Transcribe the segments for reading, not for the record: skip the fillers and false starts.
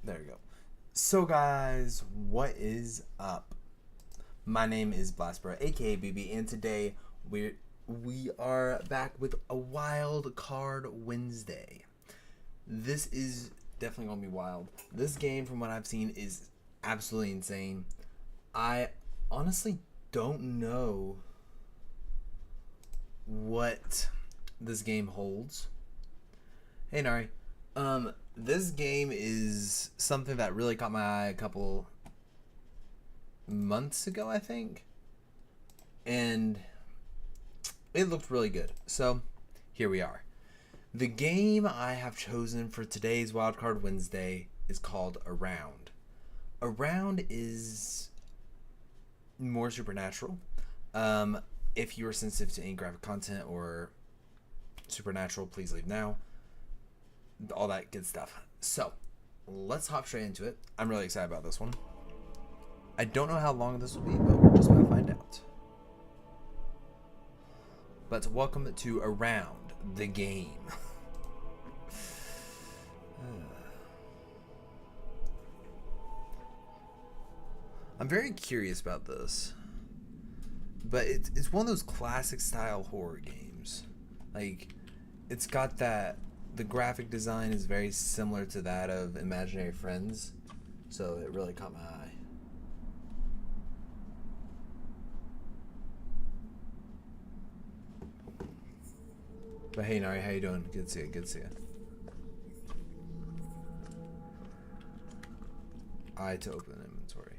There you go. So guys, what is up? My name is BLASTERBRO, aka BB, and today we are back with a Wild Card Wednesday. This is definitely gonna be wild. This game, from what I've seen, is absolutely insane. I honestly don't know what this game holds. Hey Nari. This game is something that really caught my eye a couple months ago, I think. And it looked really good. So, here we are. The game I have chosen for today's Wildcard Wednesday is called Around. Around is more supernatural. If you are sensitive to any graphic content or supernatural, please leave now. All that good stuff. So, let's hop straight into it. I'm really excited about this one. I don't know how long this will be, but we're just going to find out. But welcome to Around the Game. I'm very curious about this. But it's one of those classic style horror games. Like, it's got that... The graphic design is very similar to that of Imaginary Friends, so it really caught my eye. But hey Nari, how you doing? Good to see you, good to see you. I to open inventory.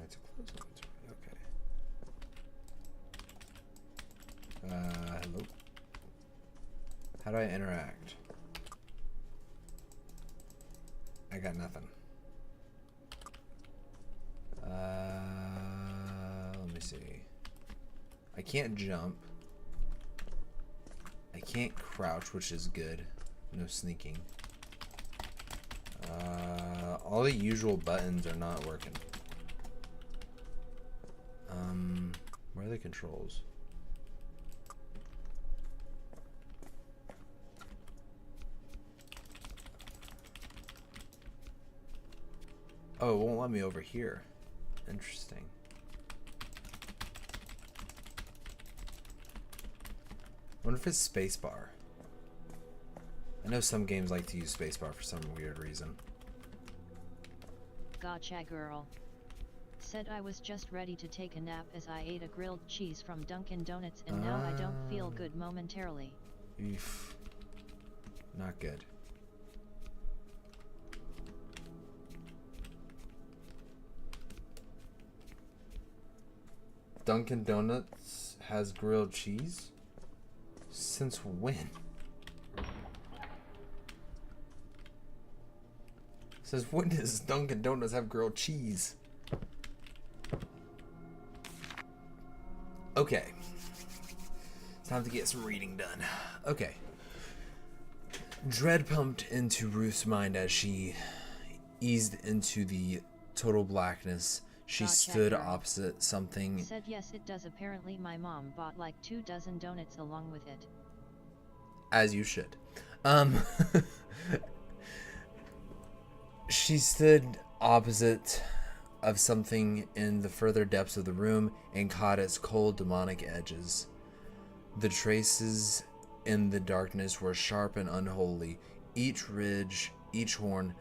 I to close inventory, okay. Hello? How do I interact? I got nothing. Let me see. I can't jump. I can't crouch, which is good. No sneaking. All the usual buttons are not working. Where are the controls? Oh, it won't let me over here. Interesting. I wonder if it's spacebar. I know some games like to use spacebar for some weird reason. Gotcha girl. Said I was just ready to take a nap as I ate a grilled cheese from Dunkin' Donuts and now I don't feel good momentarily. Eef. Not good. Dunkin' Donuts has grilled cheese? Since when? Says when does Dunkin' Donuts have grilled cheese? Okay. It's time to get some reading done. Okay. Dread pumped into Ruth's mind as she eased into the total blackness. She stood opposite something. Said yes it does. Apparently my mom bought like 24 donuts along with it. As you should. She stood opposite of something in the further depths of the room and caught its cold demonic edges. The traces in the darkness were sharp and unholy, each ridge, each horn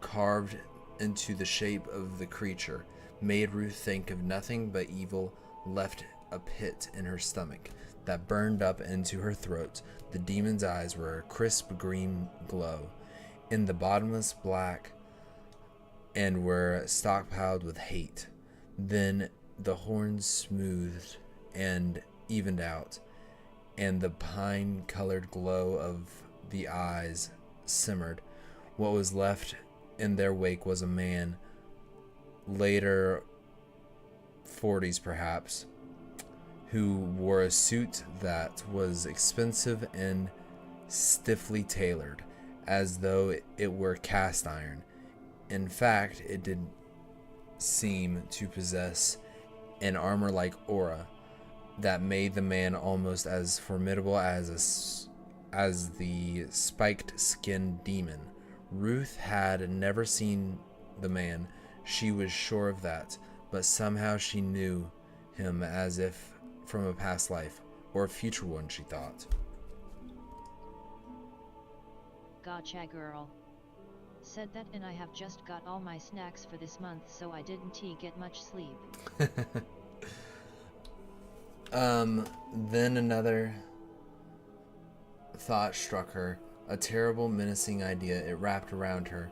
carved into the shape of the creature made Ruth think of nothing but evil, left a pit in her stomach that burned up into her throat. The demon's eyes were a crisp green glow in the bottomless black and were stockpiled with hate. Then the horns smoothed and evened out, and the pine-colored glow of the eyes simmered. What was left in their wake was a man, later 40s perhaps, who wore a suit that was expensive and stiffly tailored, as though it were cast iron. In fact, it did seem to possess an armor-like aura that made the man almost as formidable as the spiked-skinned demon Ruth had never seen the man. She was sure of that, but somehow she knew him as if from a past life, or a future one, she thought. Gotcha, girl. Said that, and I have just got all my snacks for this month, so I didn't get much sleep. Then another thought struck her, a terrible, menacing idea. It wrapped around her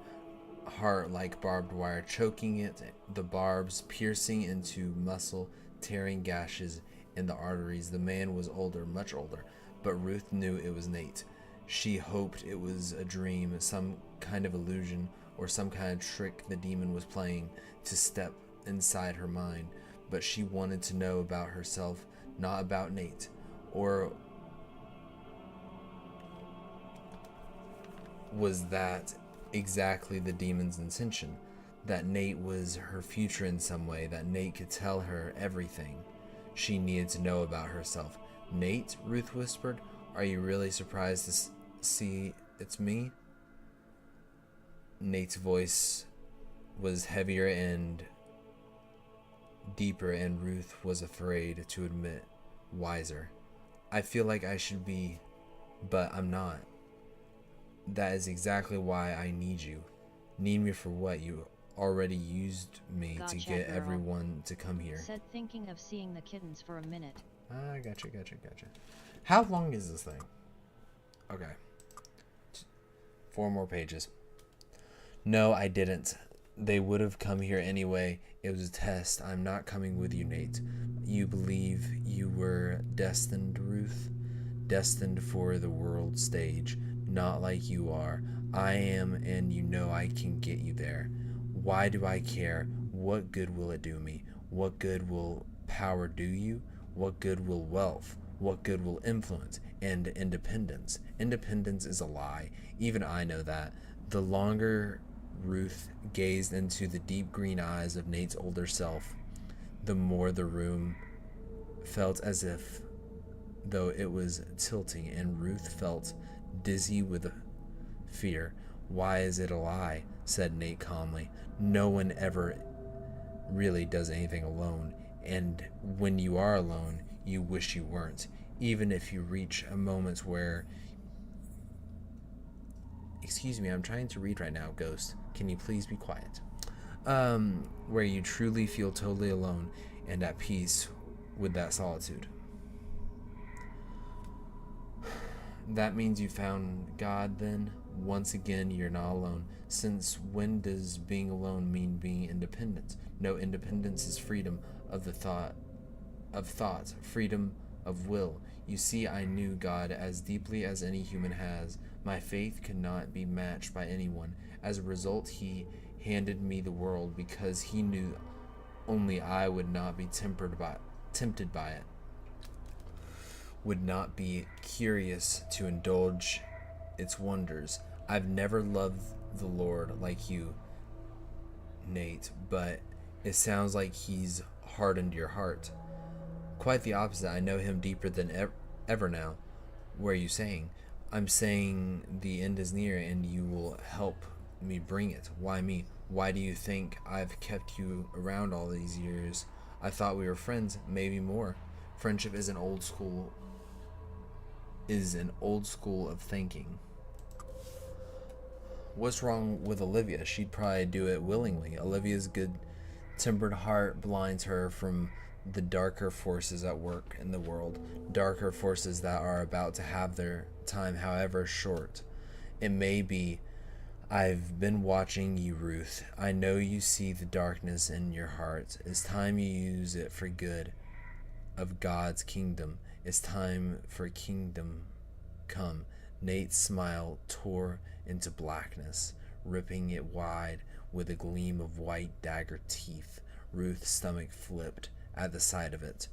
heart like barbed wire, choking it, the barbs piercing into muscle, tearing gashes in the arteries. The man was older, much older, but Ruth knew it was Nate. She hoped it was a dream, some kind of illusion, or some kind of trick the demon was playing to step inside her mind. But she wanted to know about herself, not about Nate. Or was that exactly the demon's intention? That Nate was her future in some way, that Nate could tell her everything she needed to know about herself. Nate, Ruth whispered, are you really surprised to see it's me? Nate's voice was heavier and deeper, and Ruth was afraid to admit, wiser. I feel like I should be, but I'm not. That is exactly why I need you. Need me for what? You already used me to get girl. everyone to come here. Said, thinking of seeing the kittens for a minute. Gotcha. How long is this thing? Okay. 4 more pages. No, I didn't. They would have come here anyway. It was a test. I'm not coming with you, Nate. You believe you were destined, Ruth? Destined for the world stage. Not like you are. I am, and you know I can get you there. Why do I care? What good will it do me? What good will power do you? What good will wealth? What good will influence? And independence? Independence is a lie. Even I know that. The longer Ruth gazed into the deep green eyes of Nate's older self, the more the room felt as if though it was tilting, and Ruth felt dizzy with fear. Why is it a lie? Said Nate calmly. No one ever really does anything alone, and when you are alone, you wish you weren't, even if you reach a moment where... Excuse me, I'm trying to read right now, Ghost. Can you please be quiet? Where you truly feel totally alone and at peace with that solitude. That means you found God, then? Once again, you're not alone. Since when does being alone mean being independent? No, independence is freedom of thought, freedom of will. You see, I knew God as deeply as any human has. My faith could not be matched by anyone. As a result, he handed me the world because he knew only I would not be tempted by it. Would not be curious to indulge its wonders. I've never loved the Lord like you, Nate, but it sounds like he's hardened your heart. Quite the opposite. I know him deeper than ever now. Where are you saying? I'm saying the end is near and you will help me bring it. Why me? Why do you think I've kept you around all these years? I thought we were friends, maybe more. Friendship is an old school of thinking. What's wrong with Olivia? She'd probably do it willingly. Olivia's good-tempered heart blinds her from the darker forces at work in the world, darker forces that are about to have their time, however short it may be. I've been watching you, Ruth. I know you see the darkness in your heart. It's time you use it for good of God's kingdom. It's time for kingdom come. Nate's smile tore into blackness, ripping it wide with a gleam of white dagger teeth. Ruth's stomach flipped at the sight of it.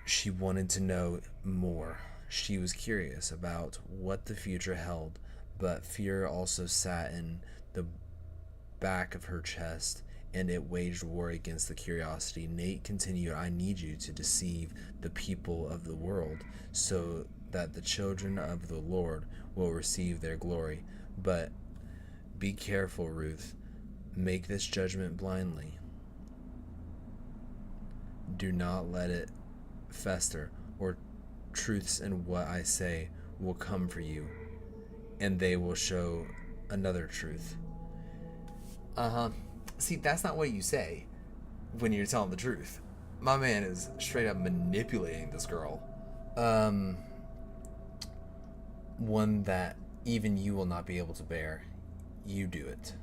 She wanted to know more. She was curious about what the future held, but fear also sat in the back of her chest, and it waged war against the curiosity. Nate continued, I need you to deceive the people of the world so that the children of the Lord will receive their glory. But Be careful, Ruth. Make this judgment blindly. Do not let it fester, or truths in what I say will come for you, and they will show another truth. See, that's not what you say when you're telling the truth. My man is straight up manipulating this girl. One that even you will not be able to bear. You do it.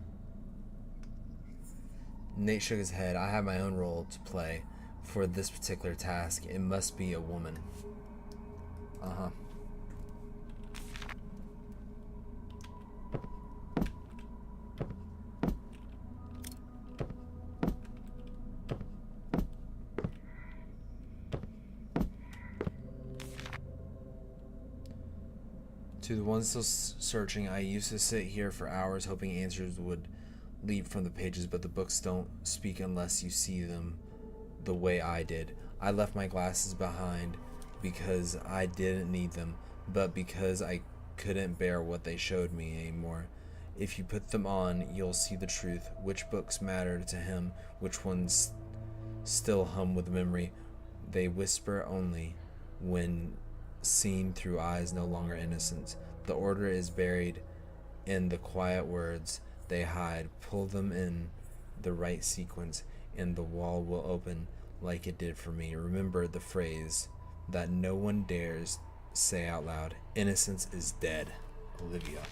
Nate shook his head. I have my own role to play for this particular task. It must be a woman. To the ones still searching, I used to sit here for hours hoping answers would leap from the pages, but the books don't speak unless you see them the way I did. I left my glasses behind because I didn't need them, but because I couldn't bear what they showed me anymore. If you put them on, you'll see the truth. Which books mattered to him, which ones still hum with memory. They whisper only when seen through eyes no longer innocent. The order is buried in the quiet words they hide. Pull them in the right sequence, and the wall will open like it did for me. Remember the phrase that no one dares say out loud. Innocence is dead. Olivia.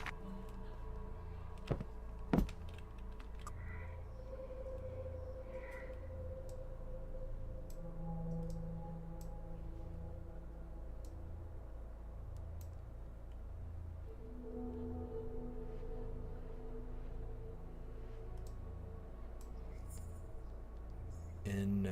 And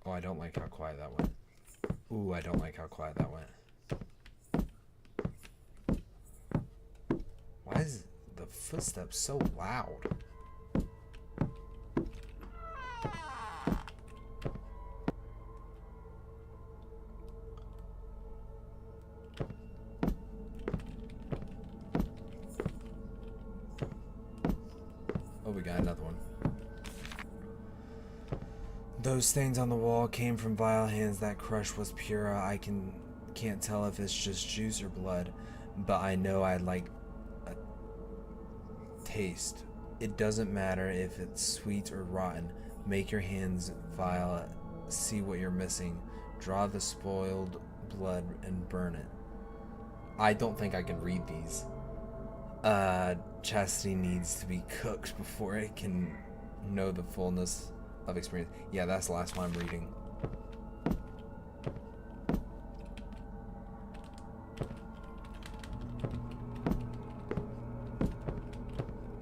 oh, I don't like how quiet that went. Ooh, I don't like how quiet that went. Why is the footsteps so loud? Oh, we got another one. Those stains on the wall came from vile hands. That crush was pure. I can't tell if it's just juice or blood, but I know I like a taste. It doesn't matter if it's sweet or rotten. Make your hands vile. See what you're missing. Draw the spoiled blood and burn it. I don't think I can read these. Chastity needs to be cooked before it can know the fullness of experience. Yeah, that's the last one I'm reading.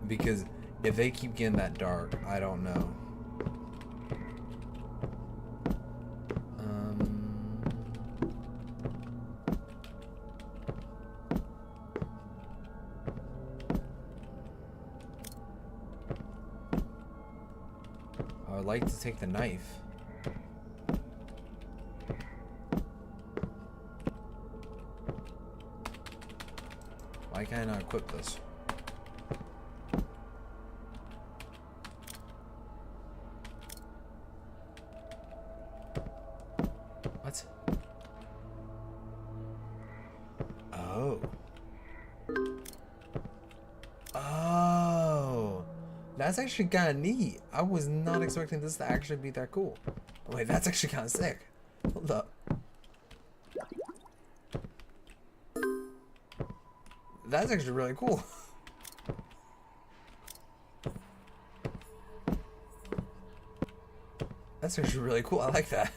Because if they keep getting that dark, I don't know. I would like to take the knife. Why can't I not equip this? What? Oh. Oh. That's actually kind of neat. I was not expecting this to actually be that cool. Wait, that's actually kind of sick. Hold up. That's actually really cool. That's actually really cool. I like that.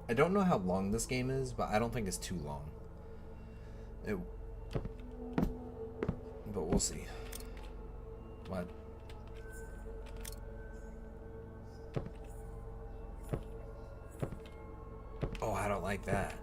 I don't know how long this game is, but I don't think it's too long. But we'll see. What? Oh, I don't like that.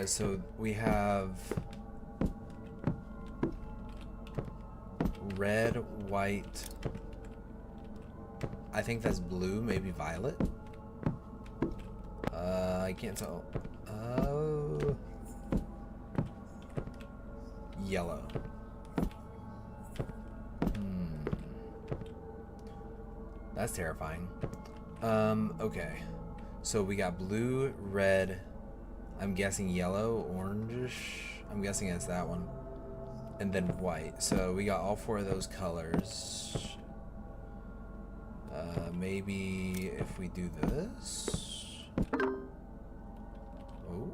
Alright, so we have red, white. I think that's blue, maybe violet. I can't tell. Oh. Yellow. That's terrifying. Okay. So we got blue, red, I'm guessing yellow, orangish. I'm guessing it's that one. And then white. So we got all four of those colors. Maybe if we do this. Oh.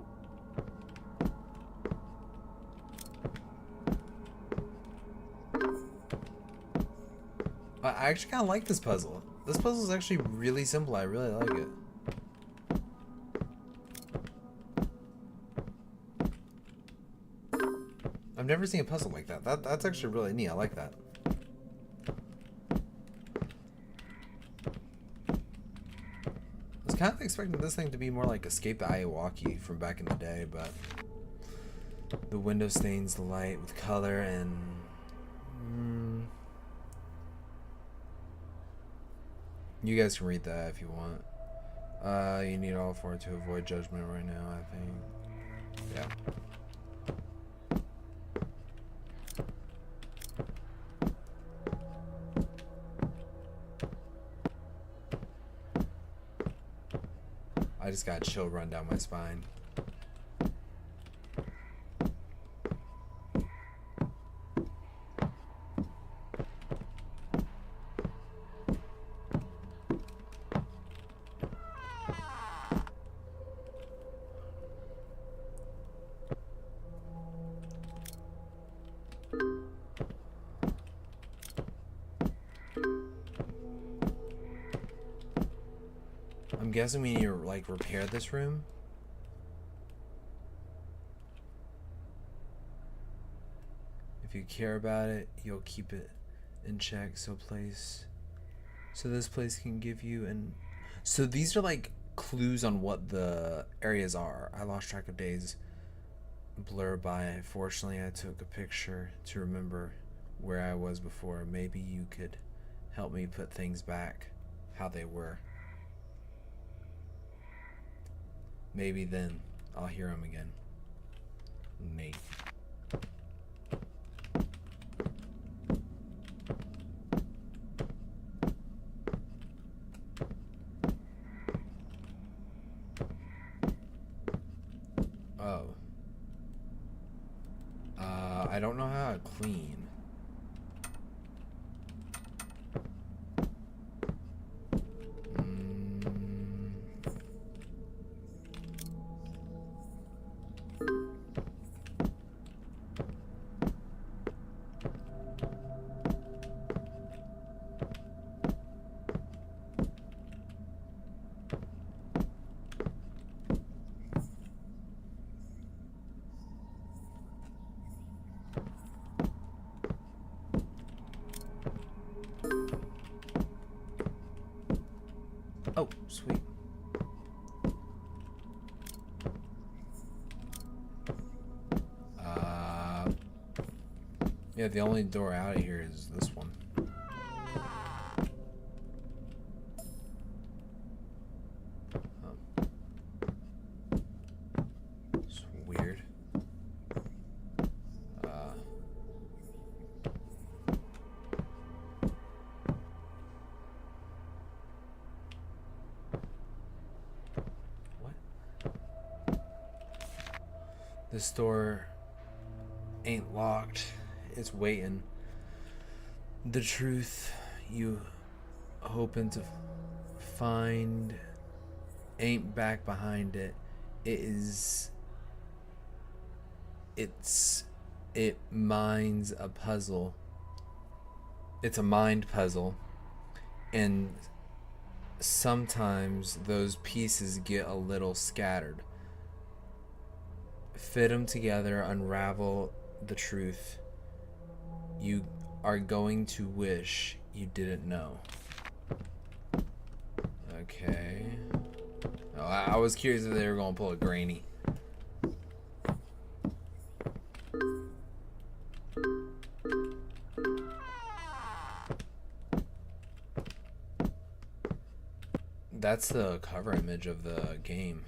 I actually kind of like this puzzle. This puzzle is actually really simple. I really like it. I've never seen a puzzle like that. That's actually really neat. I like that. I was kind of expecting this thing to be more like Escape the Iwaki from back in the day, but the window stains the light with color and you guys can read that if you want. You need all four to avoid judgment right now, I think. Yeah. I just got a chill run down my spine. I'm guessing we need to like repair this room. If you care about it, you'll keep it in check. So this place can give you so these are like clues on what the areas are. I lost track of days. Blur by. Fortunately, I took a picture to remember where I was before. Maybe you could help me put things back how they were. Maybe then I'll hear him again. Nate. Oh. I don't know how to clean. Oh, sweet. Yeah, the only door out of here is this one. It's weird. What? This door ain't locked. It's waiting. The truth you hoping to find ain't back behind it. It minds a puzzle. It's a mind puzzle, and sometimes those pieces get a little scattered. Fit them together, unravel the truth. You are going to wish you didn't know. Okay. Oh, I was curious if they were going to pull a Granny. That's the cover image of the game.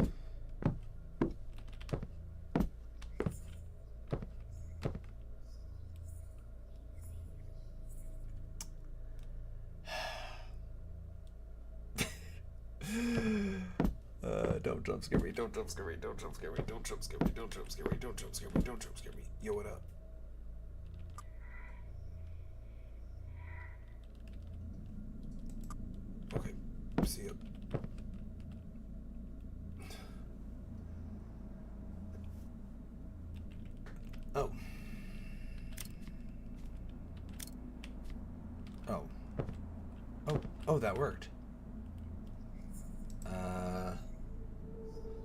Don't jump scare me, don't jump scare me, don't jump scare me, don't jump scare me, don't jump scare me, don't jump scare me, don't jump scare me. Yo, what up? Okay, see ya. Oh. Oh. Oh, oh, that worked.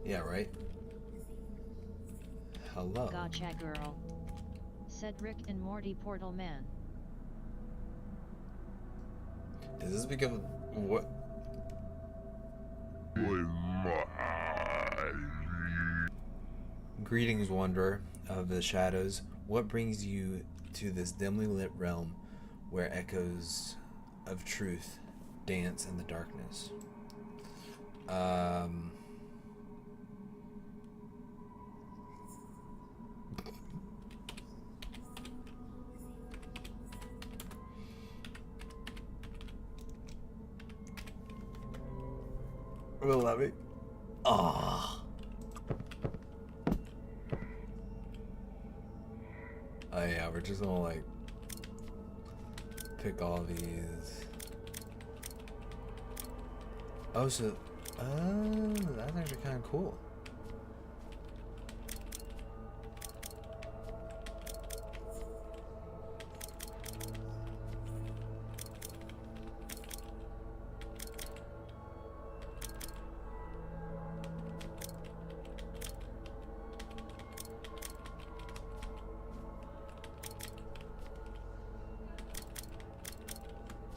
Yeah, right? Hello. Gotcha, girl. Said Rick and Morty Portal Man. Is this because what? Greetings, wanderer of the shadows. What brings you to this dimly lit realm where echoes of truth dance in the darkness? Will let me. Ah. Oh yeah, we're just gonna like pick all these. Oh, so that's actually kind of cool.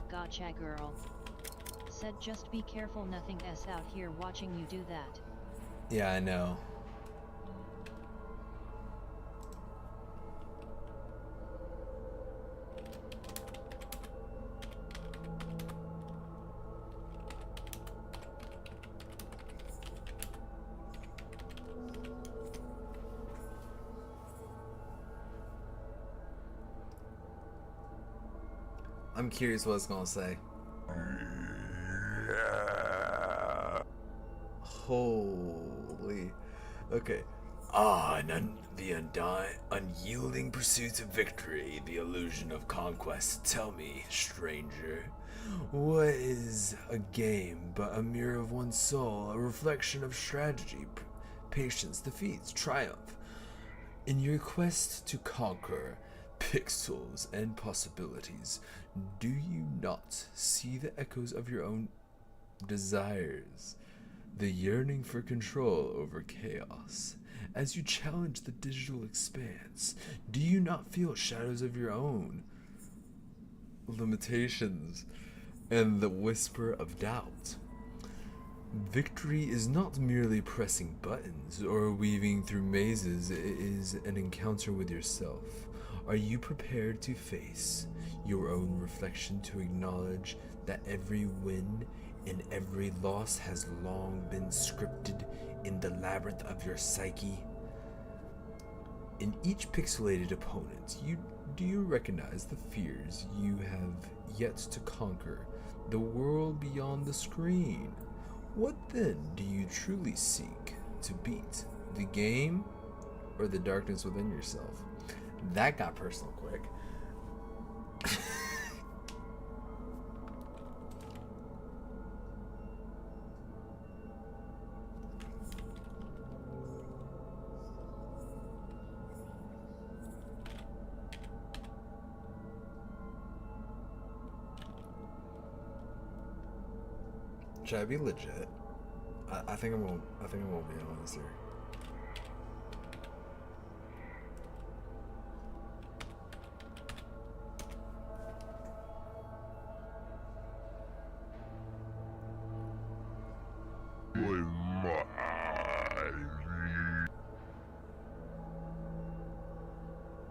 Gotcha, girl. Said just be careful, nothing s out here watching you do that. Yeah, I know. I'm curious what it's gonna say. Holy. Okay. The unyielding pursuit of victory, the illusion of conquest. Tell me, stranger, what is a game but a mirror of one's soul, a reflection of strategy, patience, defeats, triumph? In your quest to conquer pixels and possibilities, do you not see the echoes of your own desires? The yearning for control over chaos. As you challenge the digital expanse, do you not feel shadows of your own limitations and the whisper of doubt? Victory is not merely pressing buttons or weaving through mazes, it is an encounter with yourself. Are you prepared to face your own reflection, to acknowledge that every win and every loss has long been scripted in the labyrinth of your psyche? In each pixelated opponent, do you recognize the fears you have yet to conquer, the world beyond the screen? What then do you truly seek to beat, the game or the darkness within yourself? That got personal quick. Should I be legit? I think I won't be honest here.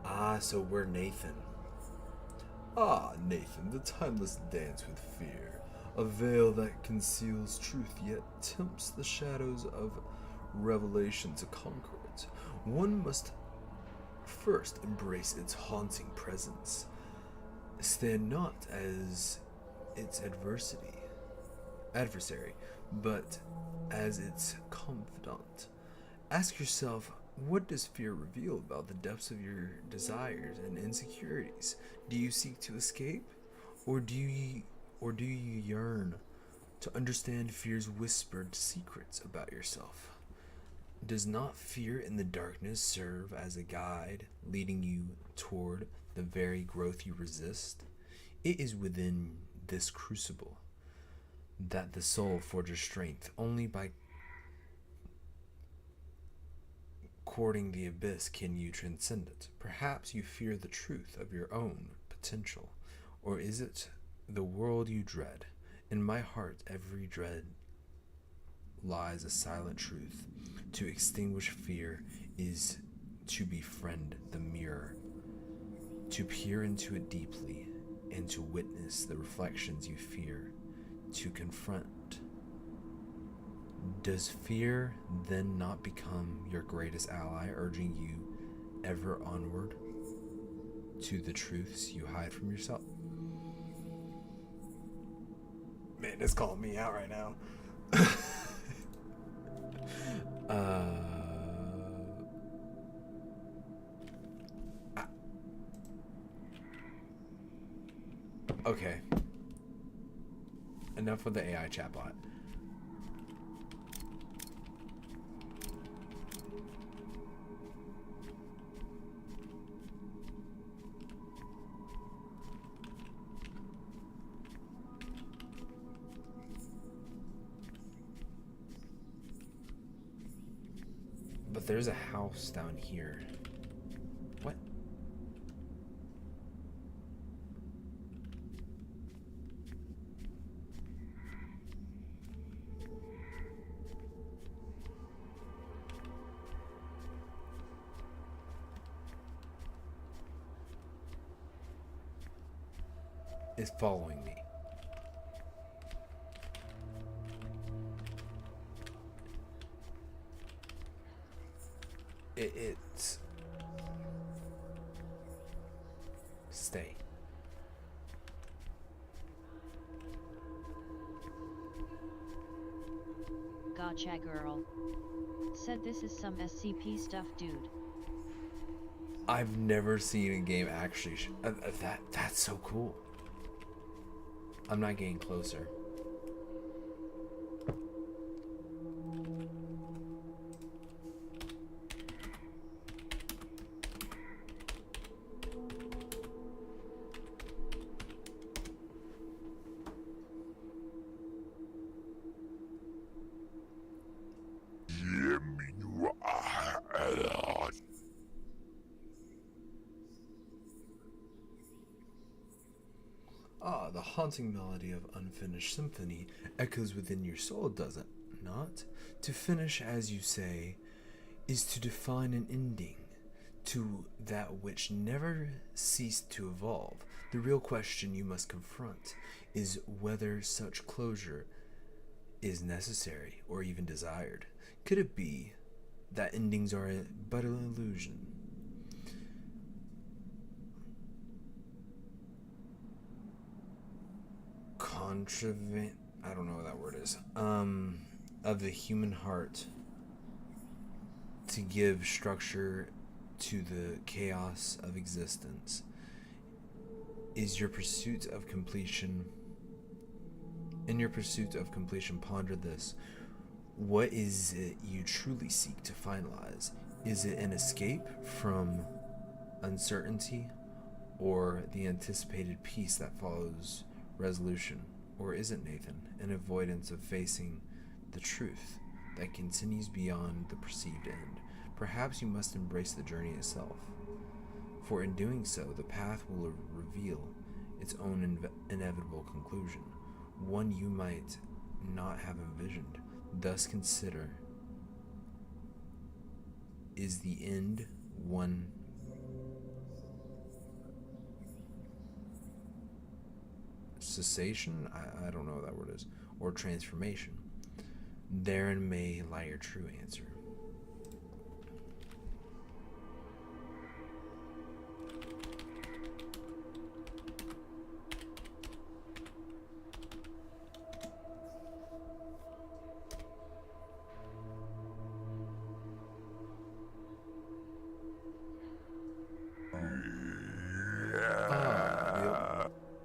Ah, so we're Nathan. Ah, Nathan, the timeless dance with fear. a veil that conceals truth yet tempts the shadows of revelation to conquer it. One must first embrace its haunting presence. Stand not as its adversary, but as its confidant. Ask yourself, what does fear reveal about the depths of your desires and insecurities? Do you seek to escape, or do you yearn to understand fear's whispered secrets about yourself? Does not fear in the darkness serve as a guide, leading you toward the very growth you resist? It is within this crucible that the soul forges strength. Only by courting the abyss can you transcend it. Perhaps you fear the truth of your own potential, or is it the world you dread? In my heart, every dread lies a silent truth. To extinguish fear is to befriend the mirror, to peer into it deeply, and to witness the reflections you fear to confront. Does fear then not become your greatest ally, urging you ever onward to the truths you hide from yourself? Man, it's calling me out right now. Okay. Enough with the AI chatbot. But there's a house down here. What? Is following me. It's stay. Gotcha, girl. Said this is some SCP stuff, dude. I've never seen a game actually that's so cool. I'm not getting closer. Ah, the haunting melody of unfinished symphony echoes within your soul, does it not? To finish, as you say, is to define an ending to that which never ceased to evolve. The real question you must confront is whether such closure is necessary or even desired. Could it be that endings are but an illusion? I don't know what that word is. Of the human heart to give structure to the chaos of existence. Is your pursuit of completion. In your pursuit of completion, ponder this. What is it you truly seek to finalize? Is it an escape from uncertainty, or the anticipated peace that follows resolution? Or is it, Nathan, an avoidance of facing the truth that continues beyond the perceived end? Perhaps you must embrace the journey itself, for in doing so, the path will reveal its own inevitable conclusion, one you might not have envisioned. Thus consider, is the end one cessation, I don't know what that word is, or transformation. Therein may lie your true answer.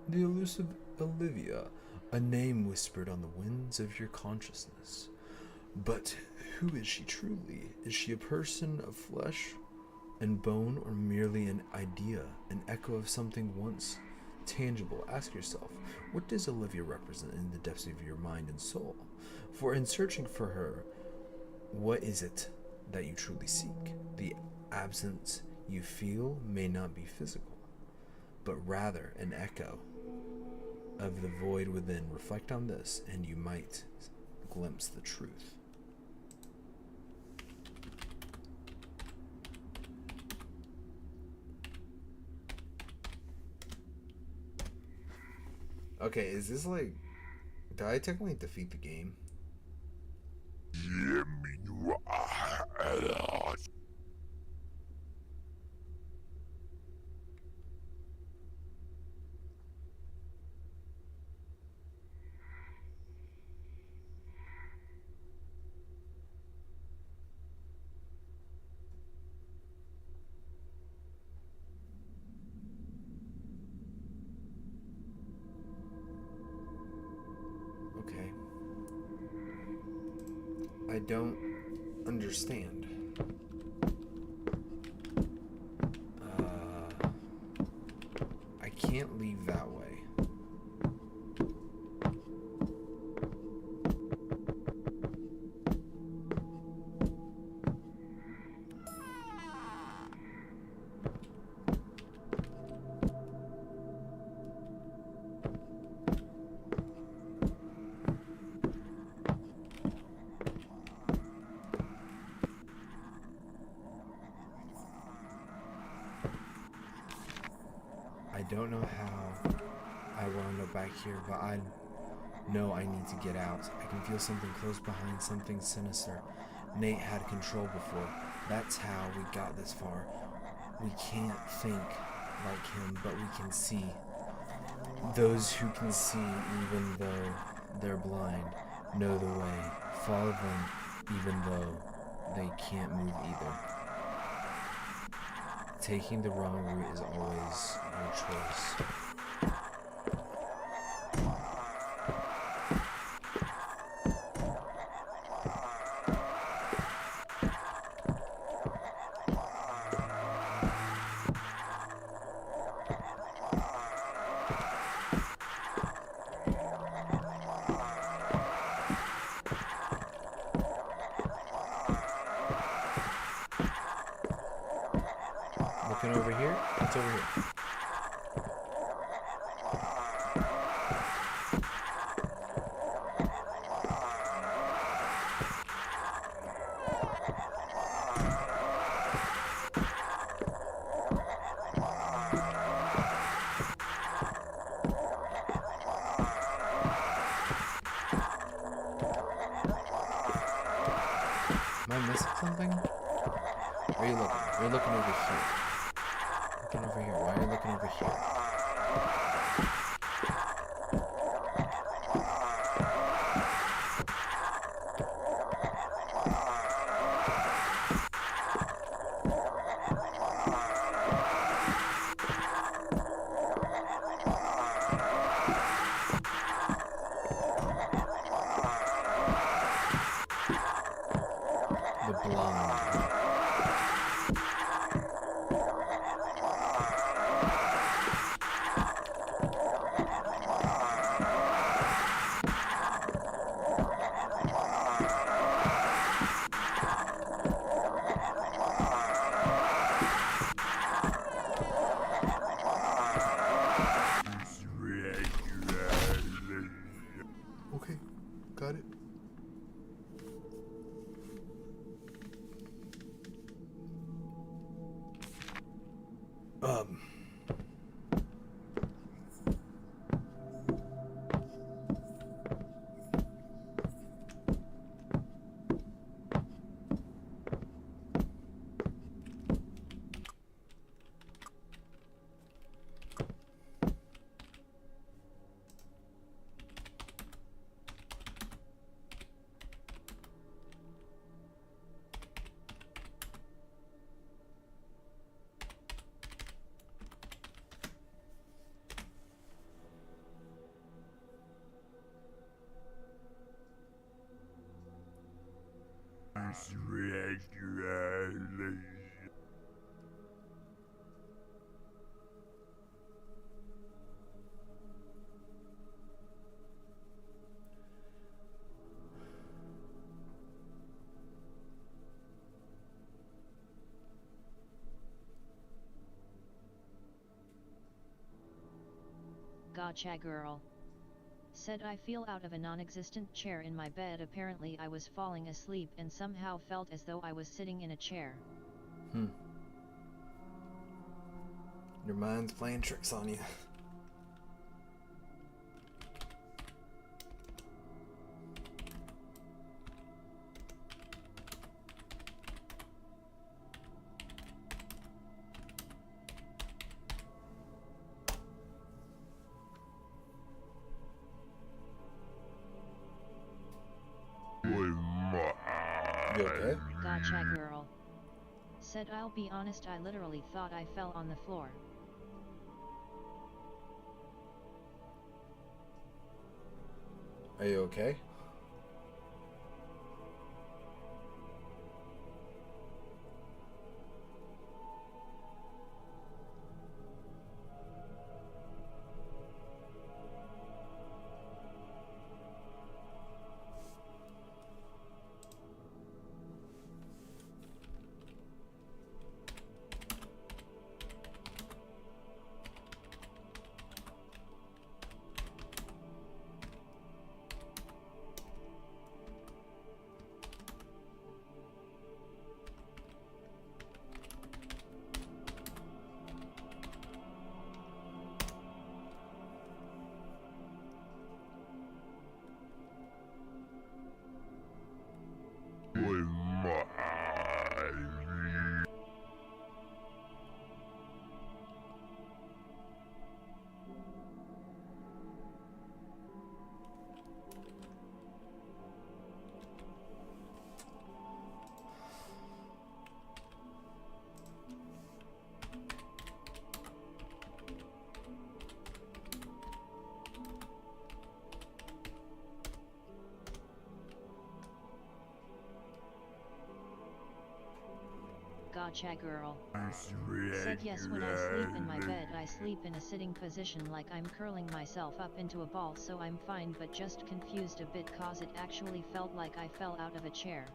The elusive Olivia, a name whispered on the winds of your consciousness. But who is she truly? Is she a person of flesh and bone, or merely an idea, an echo of something once tangible? Ask yourself, what does Olivia represent in the depths of your mind and soul? For in searching for her, what is it that you truly seek? The absence you feel may not be physical, but rather an echo of the void within. Reflect on this, and you might glimpse the truth. Okay, is this like... Did I technically defeat the game? Okay. I don't understand. I can't leave that way. I don't know how I wound up back here, but I know I need to get out. I can feel something close behind, something sinister. Nate had control before. That's how we got this far. We can't think like him, but we can see. Those who can see, even though they're blind, know the way. Follow them, even though they can't move either. Taking the wrong route is always your choice. Looking over here? What's over here? Am I missing something? Where are you looking? You're looking over here. Looking over here. Why are you looking over here? The blind. Okay, got it. Gotcha girl. Said I feel out of a non-existent chair in my bed. Apparently I was falling asleep and somehow felt as though I was sitting in a chair. Your mind's playing tricks on you. You okay? Gotcha girl. Said I'll be honest, I literally thought I fell on the floor. Are you okay? Gotcha girl. Said yes, when I sleep in my bed I sleep in a sitting position like I'm curling myself up into a ball, so I'm fine, but just confused a bit cause it actually felt like I fell out of a chair.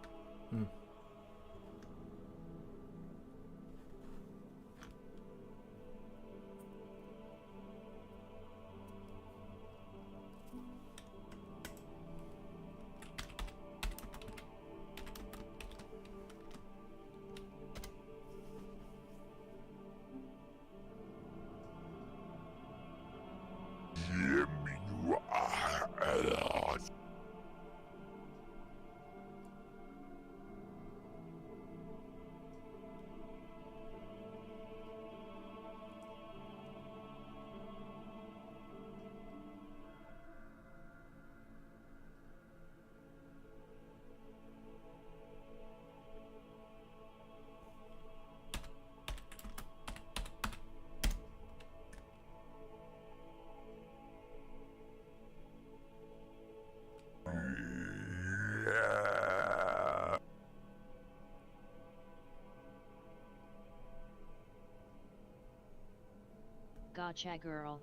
Gotcha girl.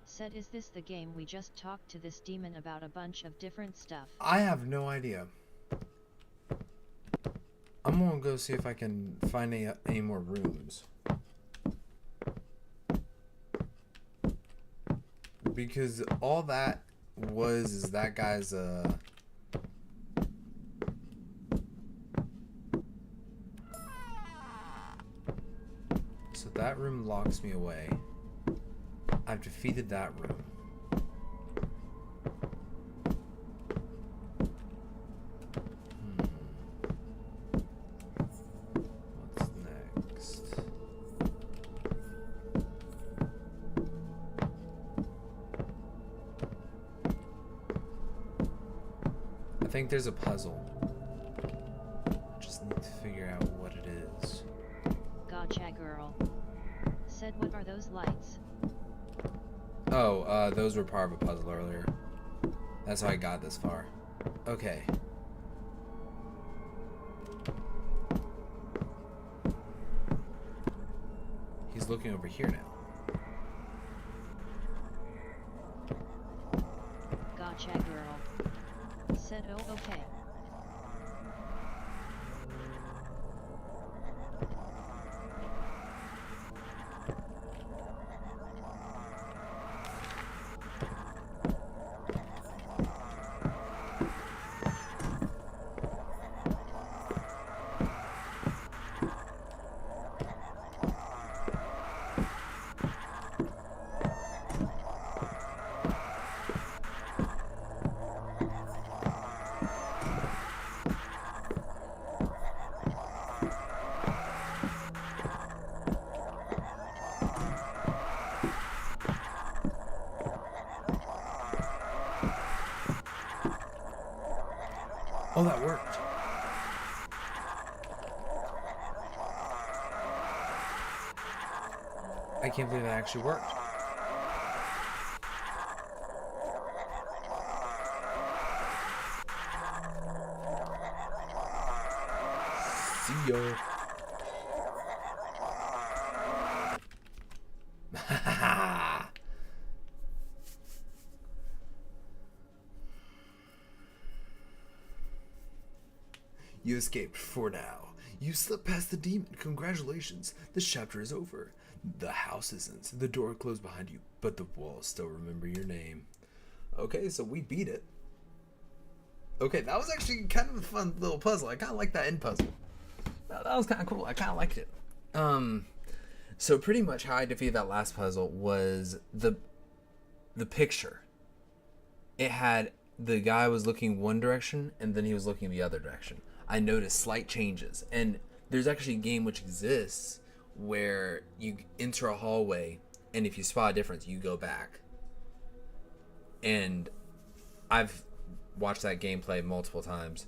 Said is this the game we just talked to this demon about a bunch of different stuff? I have no idea. I'm gonna go see if I can find any more rooms. Because all that was is that guy's so that room locks me away. I've defeated that room. What's next? I think there's a puzzle. I just need to figure out what it is. Gotcha girl. Said what are those lights? Oh, those were part of a puzzle earlier. That's how I got this far. Okay. He's looking over here now. Gotcha girl. Said oh okay. Oh, that worked. I can't believe that actually worked. See ya. You escaped for now. You slipped past the demon. Congratulations. This chapter is over. The house isn't. The door closed behind you, but the walls still remember your name. Okay, so we beat it. Okay, that was actually kind of a fun little puzzle. I kind of like that end puzzle. That was kind of cool. I kind of liked it. So pretty much how I defeated that last puzzle was the picture. It had the guy was looking one direction and then he was looking the other direction. I noticed slight changes, and there's actually a game which exists where you enter a hallway, and if you spot a difference, you go back. And I've watched that gameplay multiple times.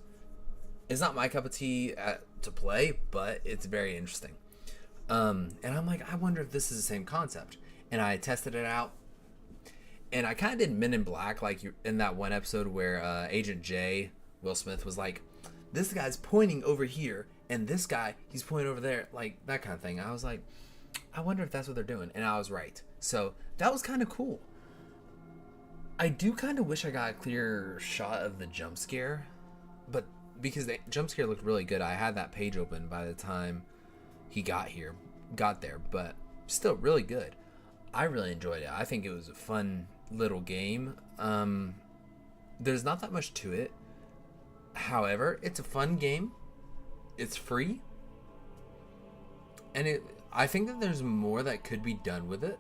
It's not my cup of tea to play, but it's very interesting. And I'm like, I wonder if this is the same concept. And I tested it out, and I kind of did Men in Black, like in that one episode where Agent J, Will Smith, was like, this guy's pointing over here, and this guy, he's pointing over there, like that kind of thing. I was like, I wonder if that's what they're doing. And I was right. So that was kind of cool. I do kind of wish I got a clear shot of the jump scare, but because the jump scare looked really good, I had that page open by the time he got there, but still really good. I really enjoyed it. I think it was a fun little game. There's not that much to it. However, it's a fun game. It's free. And I think that there's more that could be done with it.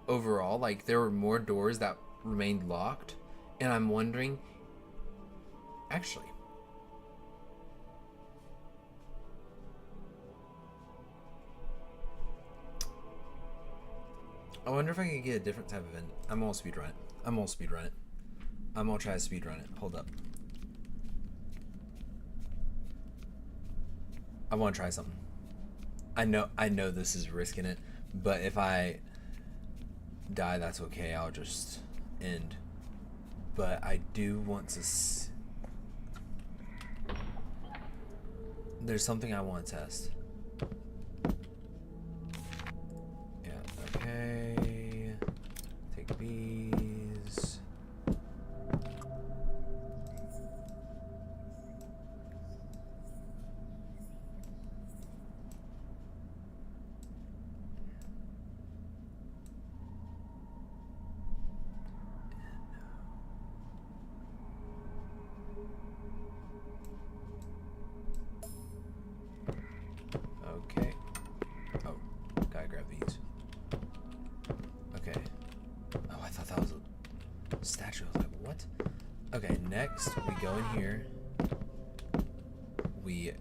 Overall, like there were more doors that remained locked, and I'm wondering, actually, I wonder if I could get a different type of end. I'm gonna speedrun it. I'm gonna try to speedrun it. Hold up. I want to try something. I know this is risking it, but if I die, that's okay. I'll just end. But I do want to there's something I want to test. Yeah, okay. Take these. Okay. Oh, gotta grab these. Okay. Oh, I thought that was a statue. I was like, what? Okay, next we go in here. We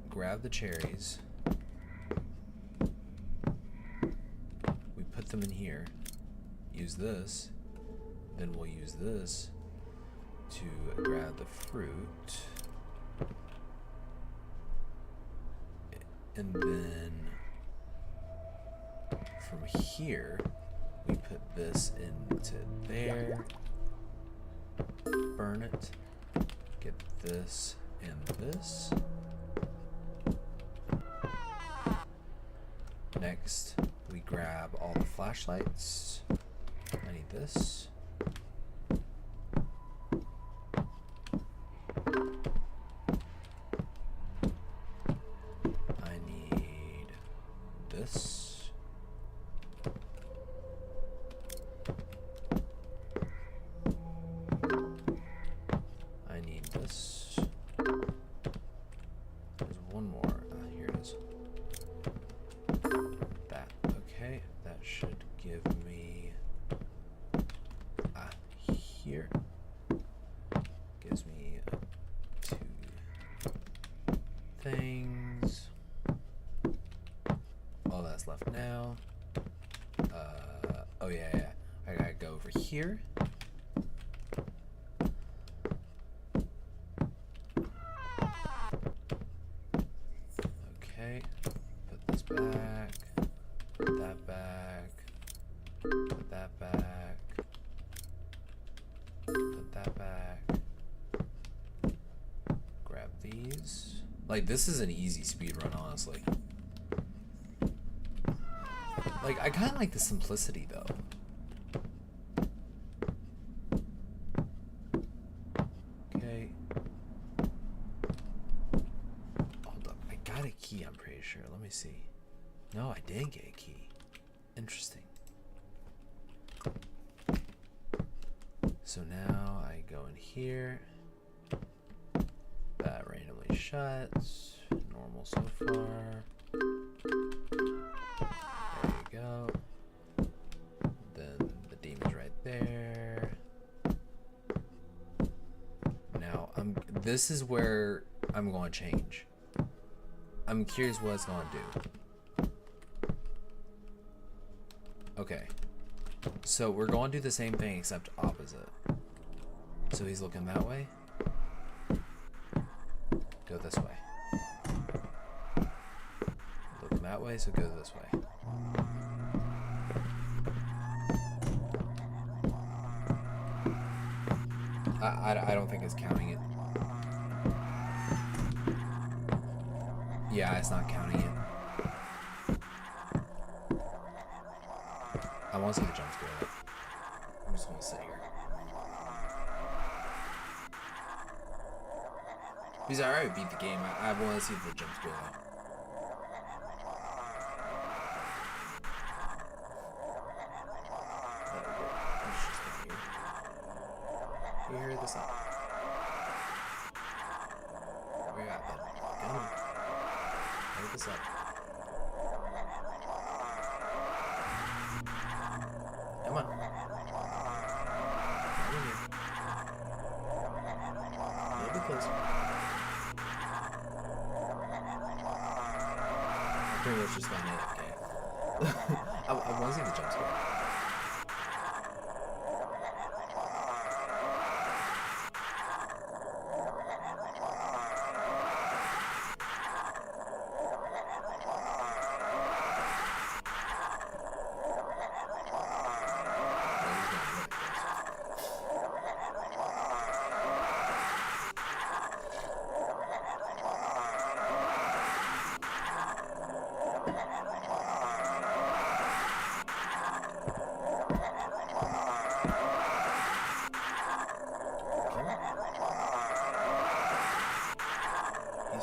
grab the cherries. We put them in here. Use this. Then we'll use this to grab the fruit. And then from here, we put this into there, burn it, get this and this. Next, we grab all the flashlights. I need this. This. I need this. There's one more. Here it is. That. Okay. That should give me here. Gives me 2 things. All that's left now. Oh yeah. I gotta go over here. that back. Put that back. Grab these. Like, this is an easy speed run, honestly. Like, I kind of like the simplicity, though. Okay. Hold up. I got a key, I'm pretty sure. Let me see. No, I didn't get a key. Interesting. So now I go in here. That randomly shuts. Normal so far. There you go. Then the demon's right there. Now this is where I'm going to change. I'm curious what it's going to do. Okay. So we're going to do the same thing except opposite. So he's looking that way. Go this way. Looking that way, so go this way. I don't think it's counting it. Yeah, it's not counting it. I want to see the jump scare though. I'm just gonna sit here. Because I already beat the game. I want to see the jump scare though. You hear this up? Where you at, bud? Come on. Hurry this up. Come on. Come in here. A little bit closer. I pretty much just got an AFK. I want to see the jump scare.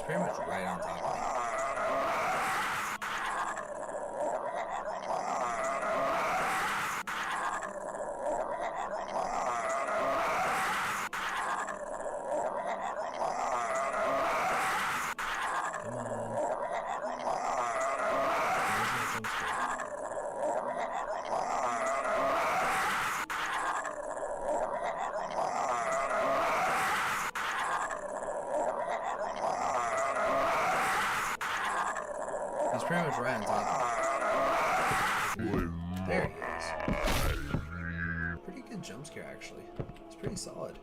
Pretty much right on top of me. Come on. Where's my jump scare? He's pretty much right on top of me. There he is. Pretty good jump scare, actually. It's pretty solid.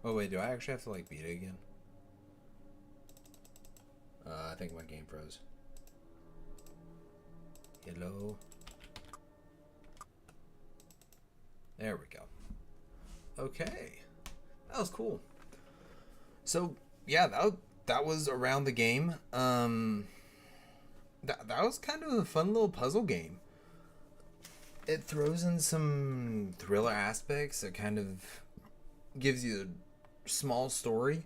Oh wait, do I actually have to like beat it again? I think my game froze. Hello. There we go. Okay, that was cool. So yeah, that was around the game. That was kind of a fun little puzzle game. It throws in some thriller aspects. It kind of gives you a small story.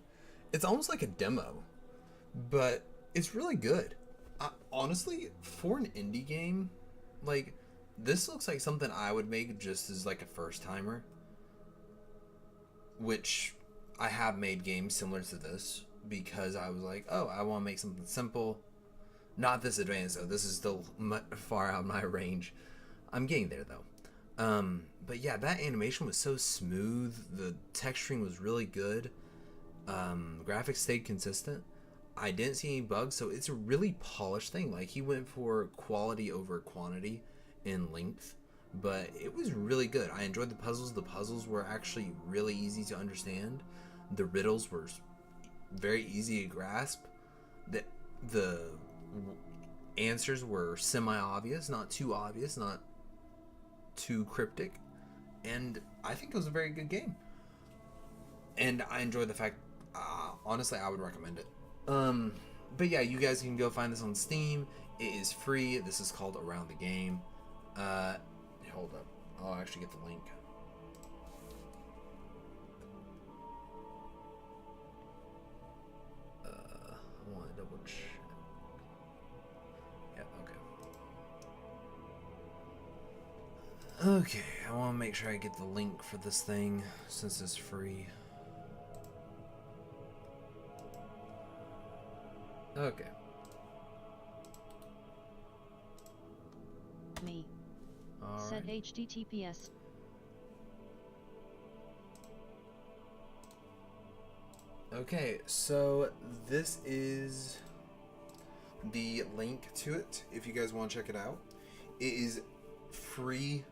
It's almost like a demo, but it's really good. Honestly, for an indie game, like, this looks like something I would make just as like a first timer, which I have made games similar to this because I was like, oh, I want to make something simple. Not this advanced though. This is still far out of my range. I'm getting there though. But yeah, that animation was so smooth. The texturing was really good. Graphics stayed consistent. I didn't see any bugs, so it's a really polished thing. Like, he went for quality over quantity in length, but it was really good. I enjoyed the puzzles. The puzzles were actually really easy to understand. The riddles were very easy to grasp. The answers were semi-obvious, not too obvious, not too cryptic, and I think it was a very good game. And I enjoy the fact, honestly, I would recommend it. But yeah, you guys can go find this on Steam. It is free. This is called Around the Game. Hold up. I'll actually get the link. I want to double check. Yeah, okay. Okay, I want to make sure I get the link for this thing since it's free. Okay. Me. All Set right. HTTPS. Okay, so this is the link to it if you guys want to check it out. It is free,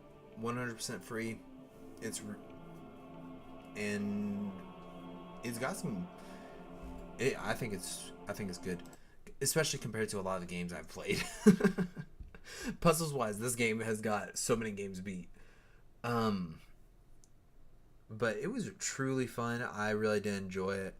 100% free. And it's got some. I think it's good, especially compared to a lot of the games I've played. Puzzles wise, this game has got so many games beat. But it was truly fun. I really did enjoy it.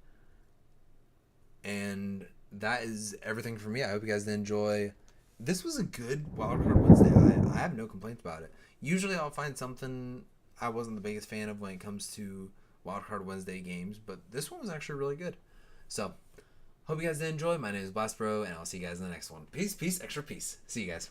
And that is everything for me. I hope you guys did enjoy. This was a good Wildcard Wednesday. I have no complaints about it. Usually I'll find something I wasn't the biggest fan of when it comes to Wildcard Wednesday games, but this one was actually really good. So, hope you guys did enjoy. My name is BLASTERBRO, and I'll see you guys in the next one. Peace, peace, extra peace. See you guys.